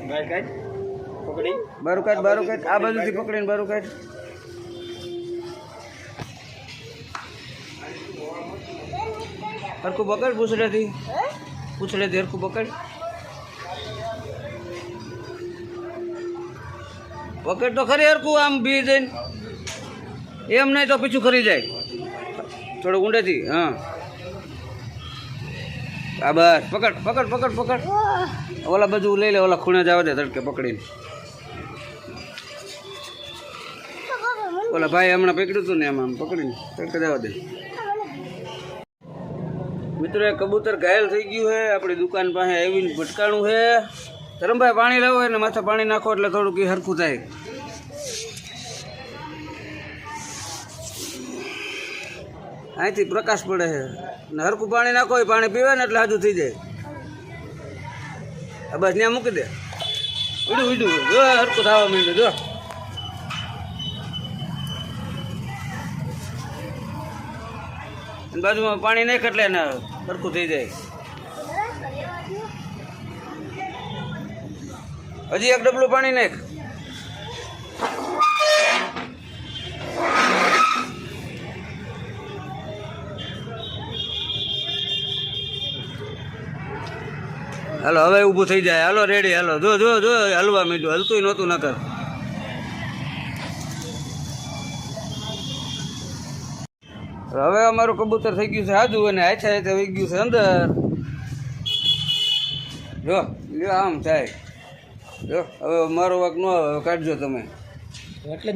બાર કાઢ પકડી બારું કાઢ આ બાજુથી પકડીને બારું કાઢ. હરખું પકડ પૂછડેથી હરખું પકડ. પકડ તો ખરી હરખું આમ બી જઈને એમ નહીં તો પીછું ખરી જાય થોડું ઊંડેથી. હા આ બસ પકડ ઓલા બાજુ લઈ લે, ઓલા ખૂણે જવા દે તડકે પકડીને. ઓલા ભાઈ હમણાં પકડ્યું હતું ને એમ પકડીને તડકે જવા દે. મિત્રો કબૂતર ઘાયલ થઈ ગયું છે, આપણી દુકાન પાસે આવીને ભટકાણું છે. ધરમભાઈ પાણી લાવો ને માથે પાણી નાખો એટલે થોડુંક હરખું થાય. અહીંથી પ્રકાશ પડે છે ને હરખું પાણી નાખો, એ પાણી પીવે ને એટલે હાજુ થઈ જાય. બસ ત્યાં મૂકી દે. ઉડું જો હરખું થવા માંડ્યું જો. બાજુમાં પાણી નાખ એટલે ને હરખું થઈ જાય. હજી એક ડબલું પાણી નાખ. હાલો હવે ઊભું થઈ જાય. હાલો રેડી હાલો. જો હલવા માંડ્યું, હલતું નહોતું નકર. હવે અમારું કબૂતર થઈ ગયું છે હાજુ અને હાથે વહી ગયું છે અંદર. જો આમ થાય. જો હવે મારો વાક ન કાઢજો તમે એટલે